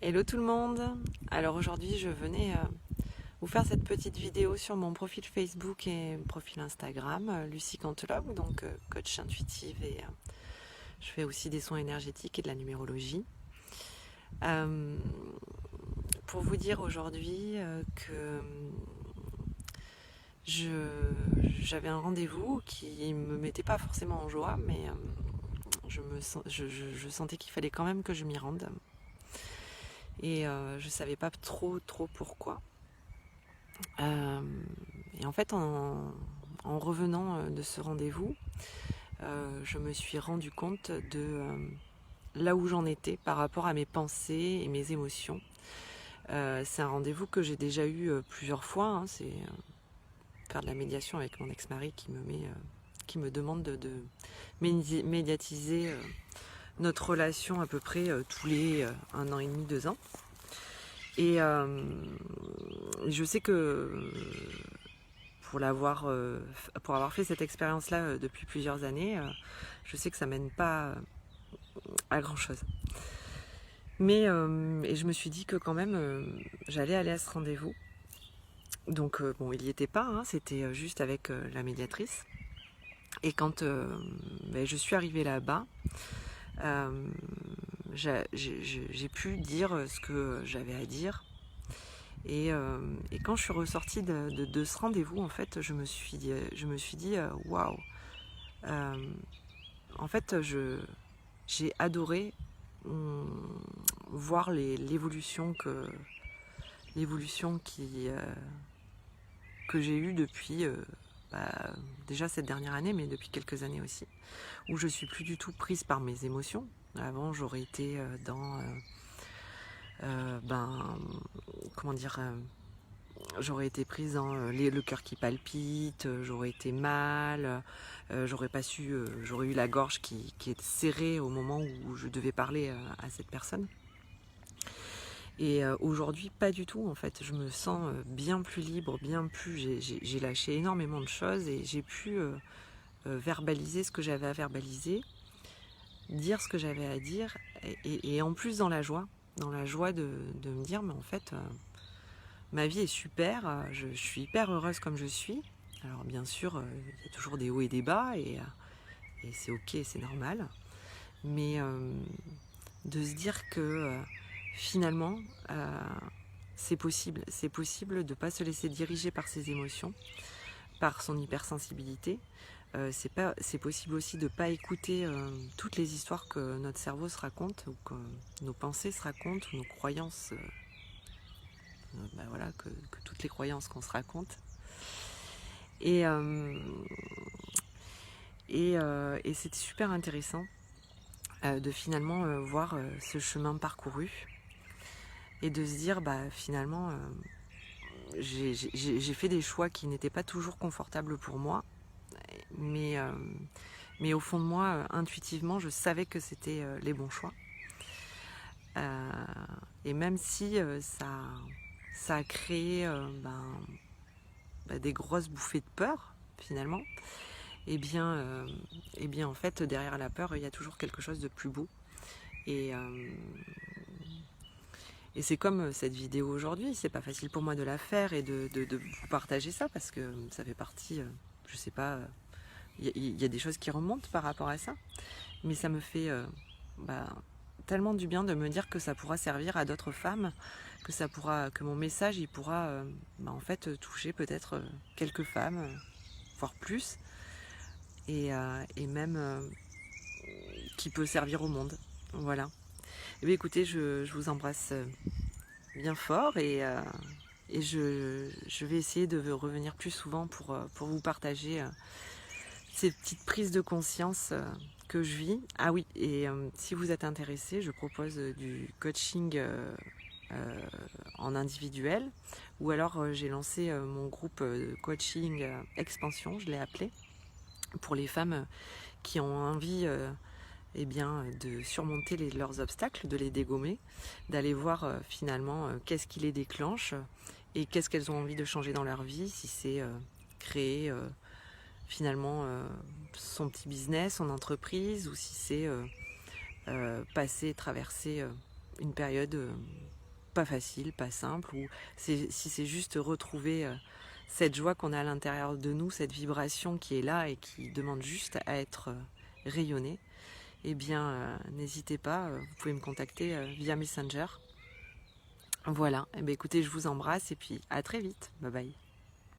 Hello tout le monde. Alors aujourd'hui je venais vous faire cette petite vidéo sur mon profil Facebook et profil Instagram, Lucie Cantelope, donc coach intuitive et je fais aussi des soins énergétiques et de la numérologie. Euh, pour vous dire aujourd'hui que j'avais un rendez-vous qui me mettait pas forcément en joie, mais je sentais qu'il fallait quand même que je m'y rende. Et je savais pas trop pourquoi. Euh, et en fait, en revenant de ce rendez-vous, je me suis rendu compte de là où j'en étais par rapport à mes pensées et mes émotions. C'est un rendez-vous que j'ai déjà eu plusieurs fois. Hein, c'est faire de la médiation avec mon ex-mari qui me demande de médiatiser notre relation à peu près tous les 1 an et demi, 2 ans. Et je sais que pour avoir fait cette expérience-là depuis plusieurs années, je sais que ça mène pas à grand-chose. Mais et je me suis dit que quand même, j'allais aller à ce rendez-vous. Donc bon, il n'y était pas, hein, c'était juste avec la médiatrice. Et quand je suis arrivée là-bas, j'ai pu dire ce que j'avais à dire. Et quand je suis ressortie de ce rendez-vous, en fait, je me suis dit, waouh. En fait, j'ai adoré voir l'évolution que j'ai eue depuis déjà cette dernière année, mais depuis quelques années aussi, où je suis plus du tout prise par mes émotions. Avant, j'aurais été j'aurais été prise dans le cœur qui palpite, j'aurais été mal, j'aurais eu la gorge qui est serrée au moment où je devais parler à cette personne. Et aujourd'hui, pas du tout en fait. Je me sens bien plus libre, j'ai lâché énormément de choses et j'ai pu verbaliser ce que j'avais à verbaliser, dire ce que j'avais à dire et en plus dans la joie de me dire mais en fait ma vie est super, je suis hyper heureuse comme je suis. Alors bien sûr, il y a toujours des hauts et des bas et c'est ok, c'est normal. Mais de se dire que finalement, c'est possible de ne pas se laisser diriger par ses émotions, par son hypersensibilité. C'est possible aussi de ne pas écouter toutes les histoires que notre cerveau se raconte, ou que nos pensées se racontent, ou nos croyances, que toutes les croyances qu'on se raconte. Et c'était super intéressant de finalement voir ce chemin parcouru et de se dire finalement j'ai fait des choix qui n'étaient pas toujours confortables pour moi, mais au fond de moi, intuitivement, je savais que c'était les bons choix. Et même si ça a créé des grosses bouffées de peur, finalement, et bien en fait, derrière la peur, il y a toujours quelque chose de plus beau. Et c'est comme cette vidéo aujourd'hui, c'est pas facile pour moi de la faire et de vous partager ça, parce que ça fait partie, je sais pas, il y a des choses qui remontent par rapport à ça, mais ça me fait tellement du bien de me dire que ça pourra servir à d'autres femmes, que mon message il pourra en fait toucher peut-être quelques femmes, voire plus, et même qui peut servir au monde. Voilà. Et bien, écoutez, je vous embrasse bien fort et je vais essayer de revenir plus souvent pour vous partager ces petites prises de conscience que je vis. Ah oui, et si vous êtes intéressé, je propose du coaching en individuel, ou alors j'ai lancé mon groupe de coaching expansion, je l'ai appelé, pour les femmes qui ont envie de surmonter leurs obstacles, de les dégommer, d'aller voir finalement qu'est-ce qui les déclenche et qu'est-ce qu'elles ont envie de changer dans leur vie, si c'est créer finalement son petit business, son entreprise, ou si c'est traverser une période pas facile, pas simple, ou si c'est juste retrouver cette joie qu'on a à l'intérieur de nous, cette vibration qui est là et qui demande juste à être rayonnée, eh bien n'hésitez pas, vous pouvez me contacter via Messenger. Voilà, eh bien, écoutez, je vous embrasse et puis à très vite, bye bye.